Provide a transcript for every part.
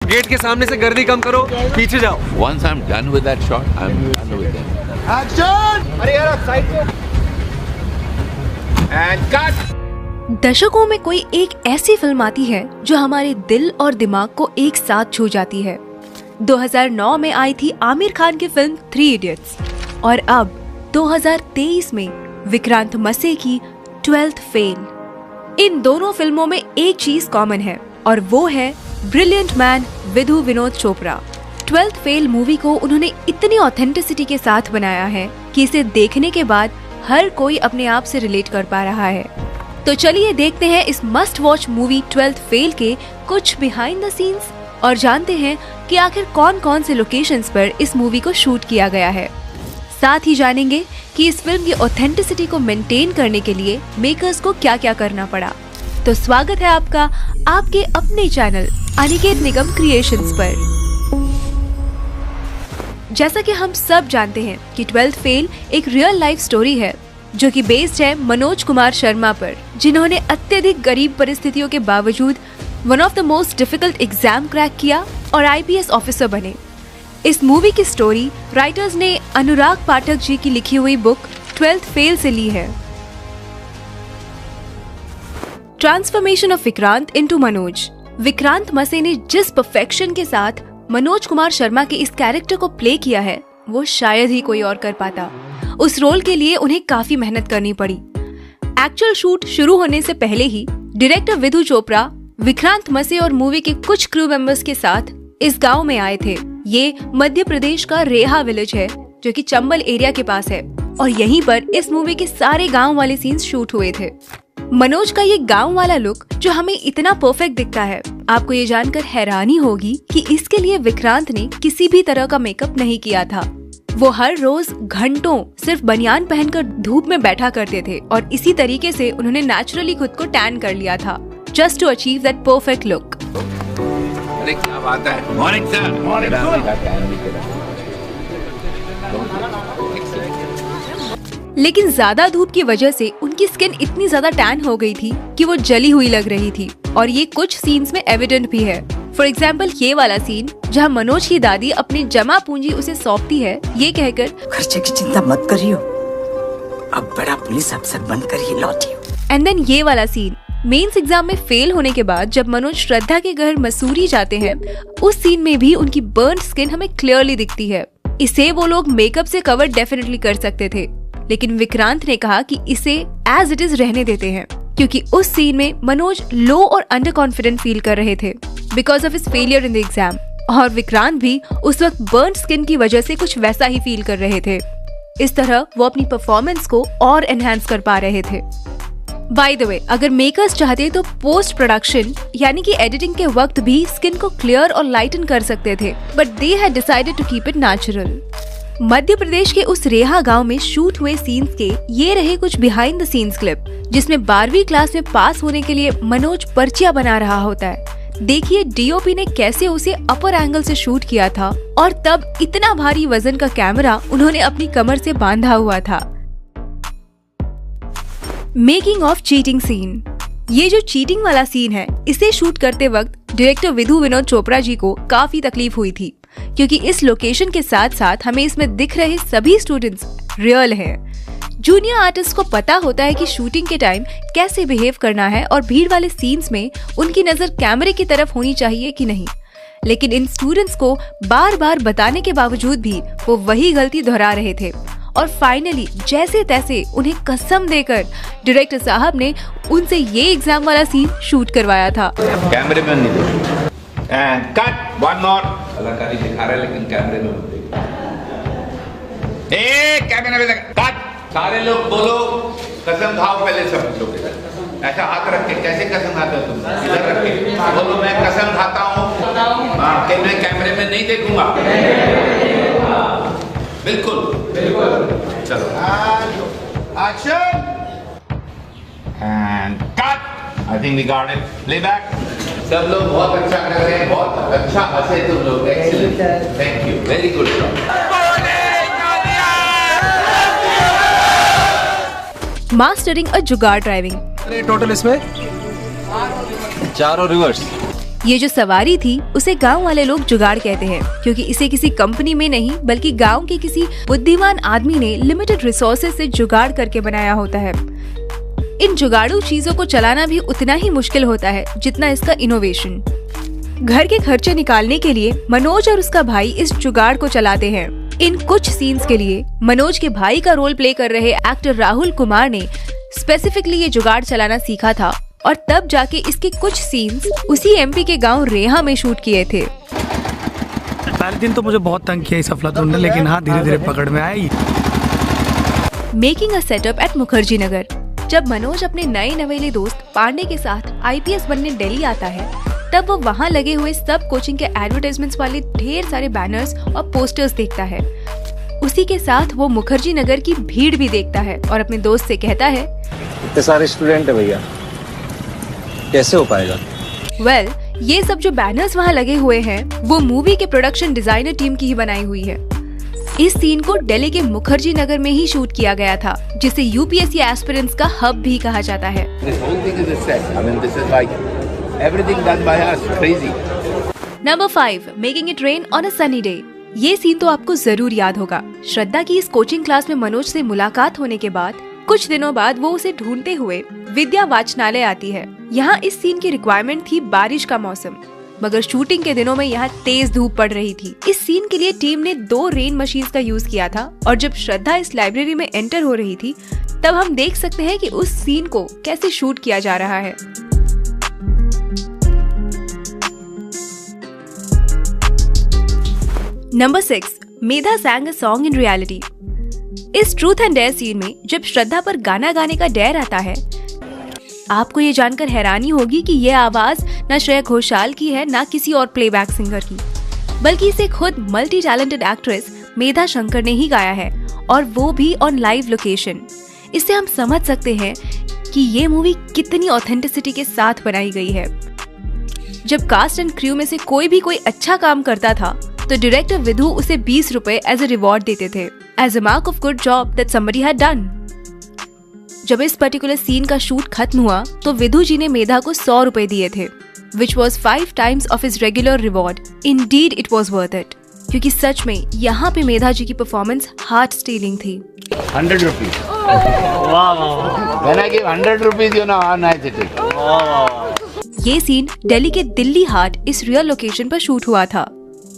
Gate के सामने से गर्दी कम करो, पीछे जाओ। Once I'm done with that shot, I'm done with them. Action! अरे यार साइड को। And cut! दशकों में कोई एक ऐसी फिल्म आती है जो हमारे दिल और दिमाग को एक साथ छू जाती है। 2009 में आई थी आमिर खान की फिल्म 3 इडियट्स और अब 2023 में विक्रांत मसे की 12th फेल। इन दोनों फिल्मों में एक चीज कॉमन है और वो है brilliant man Vidhu Vinod Chopra. 12th fail movie को उन्होंने इतनी ऑथेंटिसिटी के साथ बनाया है कि इसे देखने के बाद हर कोई अपने आप से रिलेट कर पा रहा है। तो चलिए देखते हैं इस must watch movie 12th fail के कुछ बिहाइंड द सीन्स और जानते हैं कि आखिर कौन कौन से लोकेशंस पर इस मूवी को शूट किया गया है। साथ ही जानेंगे कि इस फिल्म की ऑथेंटिसिटी को मेंटेन करने के लिए मेकर्स को क्या क्या करना पड़ा। तो स्वागत है आपका आपके अपने चैनल अनिकेत निगम क्रिएशंस पर। जैसा कि हम सब जानते हैं कि 12th फेल एक रियल लाइफ स्टोरी है जो कि बेस्ड है मनोज कुमार शर्मा पर, जिन्होंने अत्यधिक गरीब परिस्थितियों के बावजूद one of the most difficult exam crack किया और IPS ऑफिसर बने। इस मूवी की स्टोरी राइटर्स ने अनुराग पाठक जी की लिखी हुई बुक 12th फेल से ली है। Transformation of Vikrant into Manoj. Vikrant मसे ने जिस परफेक्शन के साथ मनोज कुमार शर्मा के इस कैरेक्टर को प्ले किया है वो शायद ही कोई और कर पाता। उस रोल के लिए उन्हें काफी मेहनत करनी पड़ी। एक्चुअल शूट शुरू होने से पहले ही डायरेक्टर विधु चोपड़ा विक्रांत मसे और मूवी के कुछ क्रू मेंबर्स के साथ इस गांव में आए थे। ये मध्य प्रदेश का रेहा विलेज है जो कि चंबल एरिया के पास है और यहीं पर इस मूवी के सारे गांव वाले सीन्स शूट हुए थे। मनोज का ये गांव वाला लुक जो हमें इतना परफेक्ट दिखता है, आपको ये जानकर हैरानी होगी कि इसके लिए विक्रांत ने किसी भी तरह का मेकअप नहीं किया था। वो हर रोज घंटों सिर्फ बनियान पहनकर धूप में बैठा करते थे और इसी तरीके से उन्होंने नेचुरली खुद को टैन कर लिया था just to achieve that perfect look. अरे क्या बात है? Morning sir. लेकिन ज्यादा धूप की वजह से उनकी स्किन इतनी ज्यादा टैन हो गई थी कि वो जली हुई लग रही थी और ये कुछ सीन्स में एविडेंट भी है। फॉर एग्जाम्पल ये वाला सीन जहाँ मनोज की दादी अपनी जमा पूंजी उसे सौंपती है ये कहकर, खर्चे की चिंता मत करियो, अब बड़ा पुलिस अफसर बनकर ही लौटियो। एंड देन ये वाला सीन मेंस एग्जाम में फेल होने के बाद जब मनोज श्रद्धा के घर मसूरी जाते हैं, उस सीन में भी उनकी बर्न स्किन हमें क्लियरली दिखती है। इसे वो लोग मेकअप से कवर डेफिनेटली कर सकते थे, लेकिन विक्रांत ने कहा कि इसे एज इट इज रहने देते हैं क्योंकि उस सीन में मनोज लो और अंडर कॉन्फिडेंट फील कर रहे थे because of his failure in the exam और विक्रांत भी उस वक्त बर्न स्किन की वजह से कुछ वैसा ही फील कर रहे थे। इस तरह वो अपनी परफॉर्मेंस को और एनहांस कर पा रहे थे। बाय द वे, अगर मेकर्स चाहते तो पोस्ट प्रोडक्शन यानी कि एडिटिंग के वक्त भी स्किन को क्लियर और लाइटन कर सकते थे, but they had decided to keep it natural. Madhya Pradesh के उस रेहा गांव में शूट हुए सीन्स के ये रहे कुछ बिहाइंड द सीन्स क्लिप जिसमें 12वीं क्लास में पास होने के लिए मनोज पर्चियां बना रहा होता है। देखिए DOP ने कैसे उसे अपर एंगल से शूट किया था और तब इतना भारी वजन का कैमरा उन्होंने अपनी कमर से बांधा हुआ था। Making of cheating scene. ये जो चीटिंग वाला सीन है इसे शूट करते वक्त डायरेक्टर विधु विनोद चोपड़ा जी को काफी तकलीफ हुई थी क्योंकि इस लोकेशन के साथ साथ हमें इसमें दिख रहे सभी स्टूडेंट्स रियल हैं। जूनियर आर्टिस्ट को पता होता है कि शूटिंग के टाइम कैसे बिहेव करना है और भीड़ वाले सीन्स में उनकी नजर कैमरे की तरफ होनी चाहिए कि नहीं, लेकिन इन स्टूडेंट्स को बार बार बताने के बावजूद भी वो वही गलती दोहरा रहे थे और फाइनली जैसे तैसे उन्हें कसम देकर डायरेक्टर साहब ने उनसे ये एग्जाम वाला सीन शूट करवाया था। कैमरे में नहीं देखो। And cut, one more. कलाकारी दिखा रहा है लेकिन कैमरे में मत देखो। कैमरे में कट। सारे लोग बोलो कसम खाओ पहले सब लोग। ऐसा हाथ रख के कैसे कसम खाते हो तुम? इधर रख के बोलो मैं कसम खाता हूँ। हाँ, कि मैं कैमरे में नहीं देखूंगा। बिल्कुल बिल्कुल। चलो action and cut. I think we got it. Playback. सब लोग बहुत अच्छा कर रहे हैं, बहुत अच्छा हंसे तुम लोग। Excellent, thank you, very good job. Mastering a jugaad driving. Total इसमें 4 और रिवर्स। ये जो सवारी थी उसे गांव वाले लोग जुगाड़ कहते हैं, क्योंकि इसे किसी कंपनी में नहीं बल्कि गांव के किसी बुद्धिमान आदमी ने लिमिटेड रिसोर्सेज से जुगाड़ करके बनाया होता है। इन जुगाड़ू चीजों को चलाना भी उतना ही मुश्किल होता है जितना इसका इनोवेशन। घर के खर्चे निकालने के लिए मनोज और उसका भाई इस जुगाड़ को चलाते हैं। इन कुछ सीन्स के लिए मनोज के भाई का रोल प्ले कर रहे एक्टर राहुल कुमार ने स्पेसिफिकली ये जुगाड़ चलाना सीखा था और तब जाके इसके कुछ सीन्स उसी एमपी के गांव रेहा में शूट किए थे। पहले दिन तो मुझे बहुत तंग किया इस अफलातून ने, लेकिन हाँ धीरे धीरे पकड़ में आई। Making a setup at Mukherjee Nagar. जब मनोज अपने नए नवेले दोस्त पांडे के साथ आईपीएस बनने दिल्ली आता है, तब वो वहाँ लगे हुए सब कोचिंग के एडवर्टाइजमेंट्स वाले ढेर सारे बैनर्स और पोस्टर्स देखता है। उसी के साथ वो मुखर्जी नगर की भीड़ भी देखता है और अपने दोस्त से कहता है, इतने सारे स्टूडेंट है भैया, कैसे हो पाएगा? वेल, ये सब जो बैनर्स वहाँ लगे हुए हैं वो मूवी के प्रोडक्शन डिजाइनर टीम की ही बनाई हुई है। इस सीन को दिल्ली के मुखर्जी नगर में ही शूट किया गया था, जिसे यूपीएससी एस्पिरेंट्स का हब भी कहा जाता है। Number 5, making it rain on a sunny day. ये सीन तो आपको जरूर याद होगा। श्रद्धा की इस कोचिंग क्लास में मनोज से मुलाकात होने के बाद कुछ दिनों बाद वो उसे ढूंढते हुए विद्या वाचनालय आती है। यहाँ इस सीन की रिक्वायरमेंट थी बारिश का मौसम, मगर शूटिंग के दिनों में यहाँ तेज धूप पड़ रही थी। इस सीन के लिए टीम ने 2 रेन मशीन्स का यूज किया था और जब श्रद्धा इस लाइब्रेरी में एंटर हो रही थी तब हम देख सकते हैं कि उस सीन को कैसे शूट किया जा रहा है। Number 6, Medha sang a song in reality। इस ट्रूथ एंड डेयर सीन में जब श्रद्धा पर गाना गाने का डेयर आता है, आपको ये जानकर हैरानी होगी कि ये आवाज न श्रेया घोषाल की है न किसी और प्लेबैक सिंगर की, बल्कि इसे खुद मल्टी टैलेंटेड एक्ट्रेस मेधा शंकर ने ही गाया है, और वो भी ऑन लाइव लोकेशन। इससे हम समझ सकते हैं कि ये मूवी कितनी ऑथेंटिसिटी के साथ बनाई गई है। जब कास्ट एंड क्रू में से कोई अच्छा काम करता था तो डायरेक्टर विधु उसे 20 रुपए एज अ रिवॉर्ड देते थे, as a mark of good job that somebody had done. जब इस पर्टिकुलर सीन का शूट खत्म हुआ तो विधु जी ने मेधा को 100 रुपए दिए थे, which was 5 times of his regular reward. Indeed, it was worth it. क्योंकि सच में यहाँ पे मेधा जी की परफॉर्मेंस हार्ट स्टीलिंग थी। 100 rupees. When I give 100 rupees, you know how nice it is. ये सीन दिल्ली के दिल्ली हाट इस रियल लोकेशन पर शूट हुआ था।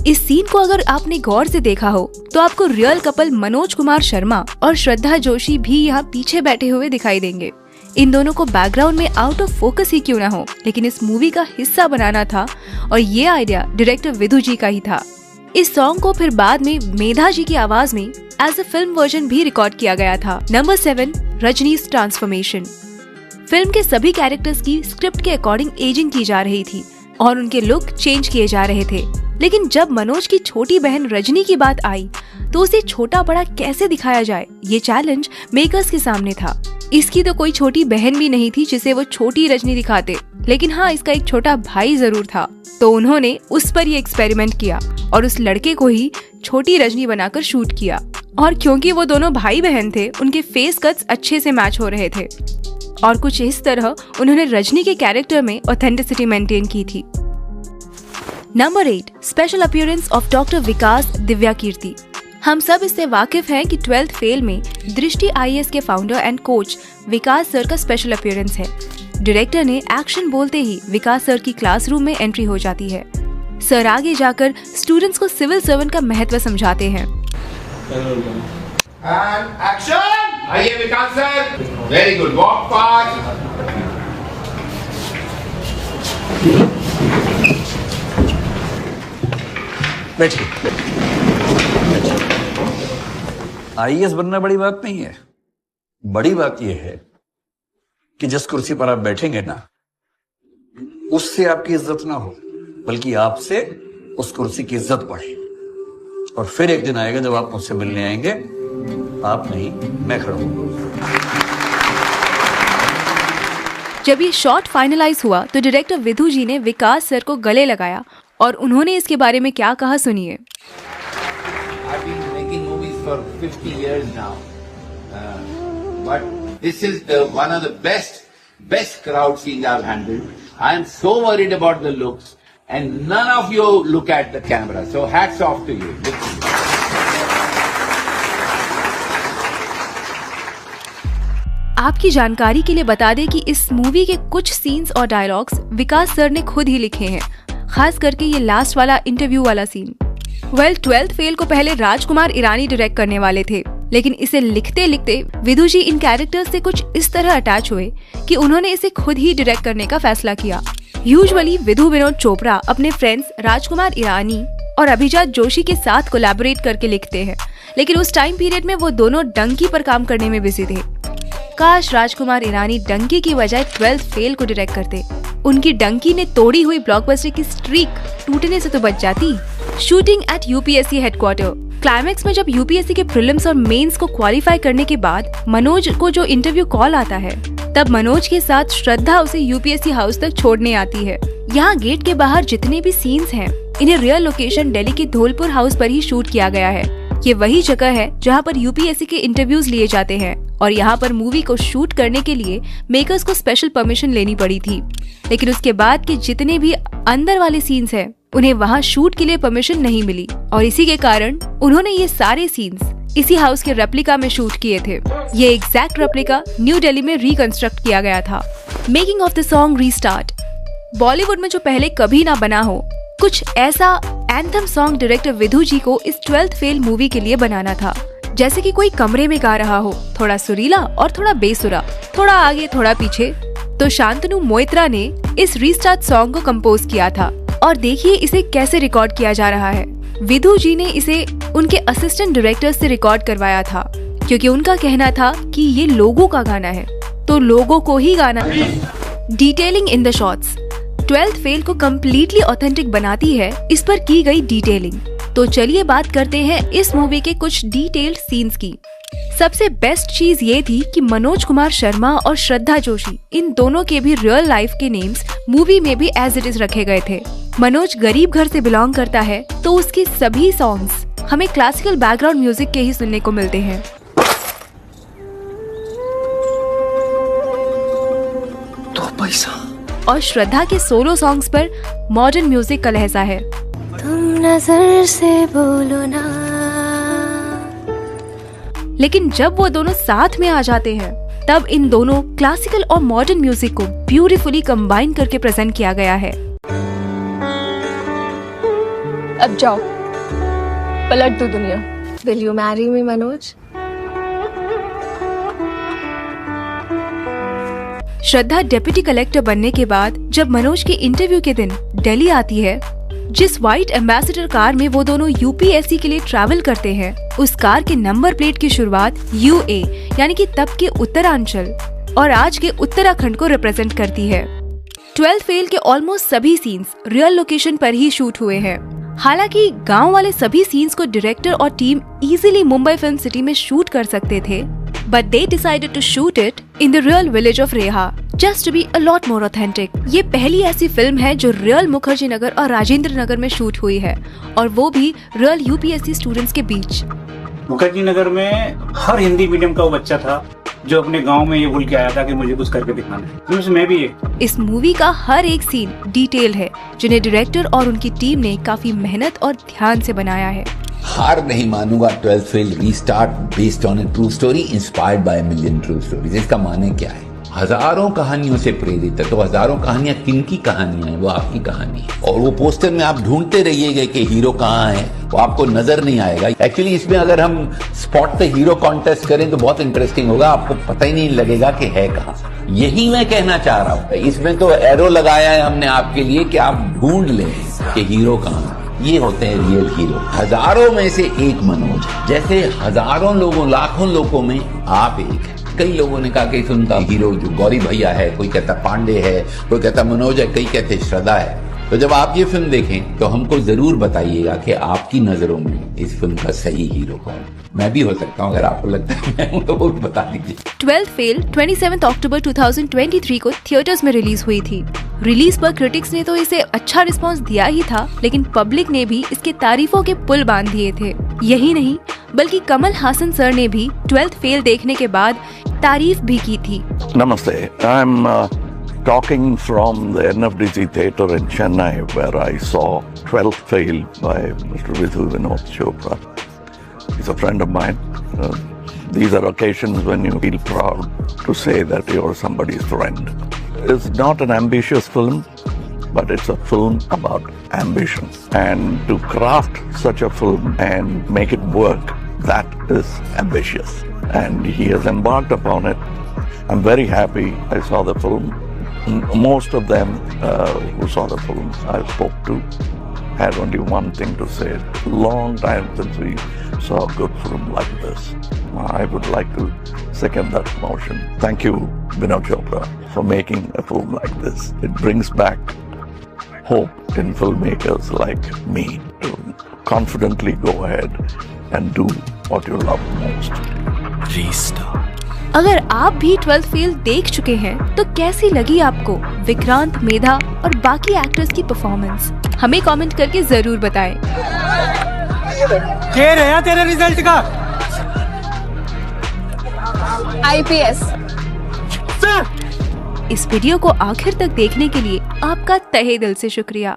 इस सीन को अगर आपने गौर से देखा हो तो आपको रियल कपल मनोज कुमार शर्मा और श्रद्धा जोशी भी यहाँ पीछे बैठे हुए दिखाई देंगे। इन दोनों को बैकग्राउंड में आउट ऑफ फोकस ही क्यों ना हो, लेकिन इस मूवी का हिस्सा बनाना था और ये आइडिया डायरेक्टर विधु जी का ही था। इस सॉन्ग को फिर बाद में मेधा जी की आवाज में एज अ फिल्म वर्जन भी रिकॉर्ड किया गया था। Number 7, रजनी's transformation. फिल्म के सभी कैरेक्टर्स की स्क्रिप्ट के अकॉर्डिंग एजिंग की जा रही थी और उनके लुक चेंज किए जा रहे थे, लेकिन जब मनोज की छोटी बहन रजनी की बात आई तो उसे छोटा बड़ा कैसे दिखाया जाए, ये चैलेंज मेकर्स के सामने था। इसकी तो कोई छोटी बहन भी नहीं थी जिसे वो छोटी रजनी दिखाते, लेकिन हाँ इसका एक छोटा भाई जरूर था, तो उन्होंने उस पर ये एक्सपेरिमेंट किया और उस लड़के को ही छोटी रजनी बनाकर शूट किया। और क्योंकि वो दोनों भाई बहन थे, उनके फेस कट्स अच्छे से मैच हो रहे थे और कुछ इस तरह उन्होंने रजनी के कैरेक्टर में ऑथेंटिसिटी मेंटेन की थी। Number 8, special appearance of doctor Vikas Divyakirti. हम सब इससे वाकिफ हैं कि 12th फेल में दृष्टि आईएएस के founder and coach Vikas sir का स्पेशल अपीयरेंस है। डायरेक्टर ने एक्शन बोलते ही विकास सर की क्लासरूम में एंट्री हो जाती है। सर आगे जाकर स्टूडेंट्स को सिविल सर्वेंट का महत्व समझाते हैं। And action! आइए Vikas sir, very good, walk fast. बैठिए। आईएएस बनना बड़ी बात नहीं है। बड़ी बात यह है कि जिस कुर्सी पर आप बैठेंगे ना, उससे आपकी इज्जत ना हो, बल्कि आपसे उस कुर्सी की इज्जत बढ़े। और फिर एक दिन आएगा जब आप मुझसे मिलने आएंगे, आप नहीं मैं खड़ा हूंगा। जब ये शॉट फाइनलाइज हुआ तो डायरेक्टर विधु जी ने विकास सर को गले लगाया और उन्होंने इसके बारे में क्या कहा, सुनिए। I've been making movies for 50 years now, but this is one of the best crowd scenes I've handled. I am so worried about the looks. and none of you look at the camera. So hats off to you. आपकी जानकारी के लिए बता दें कि इस movie के कुछ सीन्स और डायलॉग्स विकास सर ने खुद ही लिखे हैं, खास करके ये लास्ट वाला इंटरव्यू वाला सीन। 12th फेल को पहले राजकुमार ईरानी डायरेक्ट करने वाले थे, लेकिन इसे लिखते लिखते विधु जी इन कैरेक्टर्स से कुछ इस तरह अटैच हुए कि उन्होंने इसे खुद ही डायरेक्ट करने का फैसला किया। यूजुअली विधु विनोद चोपड़ा अपने फ्रेंड्स राजकुमार ईरानी और अभिजात जोशी के साथ कोलैबोरेट करके लिखते हैं, लेकिन उस टाइम पीरियड में वो दोनों डंकी पर काम करने में बिजी थे। काश राजकुमार ईरानी डंकी की बजाय 12th फेल को डायरेक्ट करते। उनकी डंकी ने तोड़ी हुई ब्लॉकबस्टर की स्ट्रीक टूटने से तो बच जाती। Shooting at UPSC headquarter. Climax में जब यूपीएससी के प्रीलिम्स और मेंस को क्वालिफाई करने के बाद मनोज को जो इंटरव्यू कॉल आता है, तब मनोज के साथ श्रद्धा उसे यूपीएससी हाउस तक छोड़ने आती है। यहाँ गेट के बाहर जितने भी सीन्स हैं, इन्हें रियल लोकेशन दिल्ली के धौलपुर हाउस पर ही शूट किया गया है। ये वही जगह है जहाँ पर यूपीएससी के इंटरव्यूज लिए जाते हैं और यहाँ पर मूवी को शूट करने के लिए मेकर्स को स्पेशल परमिशन लेनी पड़ी थी। लेकिन उसके बाद के जितने भी अंदर वाले सीन्स हैं, उन्हें वहाँ शूट के लिए परमिशन नहीं मिली और इसी के कारण उन्होंने ये सारे सीन्स इसी हाउस के रेप्लिका में शूट किए थे। ये एग्जैक्ट रेप्लिका न्यू दिल्ली में रिकंस्ट्रक्ट किया गया था। Making of the song restart. Bollywood में जो पहले कभी ना बना हो, कुछ ऐसा एंथम सॉन्ग डायरेक्टर विधु जी को इस 12th फेल मूवी के लिए बनाना था। जैसे कि कोई कमरे में गा रहा हो, थोड़ा सुरीला और थोड़ा बेसुरा, थोड़ा आगे थोड़ा पीछे। तो शांतनु मोइत्रा ने इस रीस्टार्ट सॉन्ग को कंपोज किया था और देखिए इसे कैसे रिकॉर्ड किया जा रहा है। विधु जी ने इसे उनके असिस्टेंट डायरेक्टर से रिकॉर्ड करवाया था, क्योंकि उनका कहना था कि ये लोगों का गाना है, तो लोगों को ही गाना है। Detailing in the shots. 12th fail को कम्प्लीटली ऑथेंटिक बनाती है इस पर की गई डिटेलिंग। तो चलिए बात करते हैं इस मूवी के कुछ डिटेल्ड सीन्स की। सबसे बेस्ट चीज ये थी कि मनोज कुमार शर्मा और श्रद्धा जोशी, इन दोनों के भी रियल लाइफ के नेम्स मूवी में भी एज इट इज रखे गए थे। मनोज गरीब घर से बिलोंग करता है, तो उसके सभी सॉन्ग्स हमें क्लासिकल बैकग्राउंड म्यूजिक के ही सुनने को मिलते हैं। तो पैसा और श्रद्धा के सोलो सॉन्ग्स पर मॉडर्न म्यूजिक का लहजा है। तुम नजर से बोलो ना। लेकिन जब वो दोनों साथ में आ जाते हैं, तब इन दोनों क्लासिकल और मॉडर्न म्यूजिक को ब्यूटीफुली कंबाइन करके प्रेजेंट किया गया है। अब जाओ, पलट दो दुनिया। Will you marry me, Manoj? Shraddha deputy collector बनने के बाद जब मनोज के इंटरव्यू के दिन दिल्ली आती है, जिस व्हाइट एम्बेसडर कार में वो दोनों यूपीएससी के लिए ट्रैवल करते हैं, उस कार के नंबर प्लेट की शुरुआत यूए यानी कि तब के उत्तरांचल और आज के उत्तराखंड को रिप्रेजेंट करती है। 12th फेल के ऑलमोस्ट सभी सीन्स रियल लोकेशन पर ही शूट हुए हैं। हालांकि गांव वाले सभी सीन्स को डायरेक्टर और team easily Mumbai film city में शूट कर सकते थे, but they decided to shoot it in the real village of Reha, just to be a lot more authentic. ये पहली ऐसी फिल्म है जो रियल मुखर्जी नगर और राजेंद्र नगर में शूट हुई है, और वो भी रियल यूपीएससी स्टूडेंट्स के बीच। मुखर्जी नगर में हर हिंदी मीडियम का वो बच्चा था जो अपने गांव में ये बोल के आया था कि मुझे कुछ करके दिखाना है, उसमें भी एक। इस मूवी का हर एक सीन डिटेल है, जिन्हें डायरेक्टर और उनकी टीम ने काफी मेहनत और ध्यान से बनाया है। हार नहीं मानूंगा 12th fail restart based on A true story inspired by million true stories. इसका माने क्या है? हजारों कहानियों से प्रेरित है, तो हजारों कहानियां किनकी कहानियां हैं? वो आपकी कहानी है। और वो पोस्टर में आप ढूंढते रहिएगा कि हीरो कहाँ है, वो आपको नजर नहीं आएगा। एक्चुअली इसमें अगर हम स्पॉट पे हीरो कॉन्टेस्ट करें तो बहुत इंटरेस्टिंग होगा, आपको पता ही नहीं लगेगा कि है कहाँ। यही मैं कहना चाह रहा हूँ। इसमें तो एरो लगाया है हमने आपके लिए कि आप ढूंढ लें कि हीरो कहाँ है। ये होते हैं रियल हीरो। हजारों में से एक मनोज, जैसे हजारों लोगों लाखों लोगों में आप एक है। कई लोगों ने कहा कि उनका हीरो जो गौरी भैया है, कोई कहता पांडे है, कोई कहता मनोज है, कई कहते श्रद्धा है। तो जब आप ये फिल्म देखें तो हमको जरूर बताइएगा कि आपकी नजरों में इस फिल्म का सही हीरो कौन। मैं भी हो सकता हूँ, अगर आपको लगता है मैं हूँ तो वो भी बता दीजिए। 12th फेल 27 अक्टूबर 2023 को थिएटर्स में रिलीज हुई थी। रिलीज पर क्रिटिक्स ने तो इसे अच्छा रिस्पांस दिया ही था, लेकिन पब्लिक ने भी इसके तारीफों के पुल बांध दिए थे। यही नहीं, बल्कि कमल हासन सर ने भी 12th फेल देखने के बाद तारीफ भी की थी। नमस्ते, I am talking from the NFDC theatre in Chennai, where I saw 12th Fail by Mr. Vidhu Vinod Chopra. He's a friend of mine. These are occasions when you feel proud to say that you're somebody's friend. It's not an ambitious film, but it's a film about ambition. And to craft such a film and make it work, that is ambitious. And he has embarked upon it. I'm very happy I saw the film. Most of them who saw the film I spoke to had only one thing to say. Long time since we saw a good film like this. I would like to second that motion. Thank you, Vinod Chopra, for making a film like this. It brings back hope in filmmakers like me to confidently go ahead and do what you love most. Restart. अगर आप भी 12th fail देख चुके हैं तो कैसी लगी आपको विक्रांत, मेधा और बाकी एक्टर्स की परफॉर्मेंस? हमें कमेंट करके जरूर बताएं। क्या रहा तेरे रिजल्ट का? IPS। इस वीडियो को आखिर तक देखने के लिए आपका तहे दिल से शुक्रिया।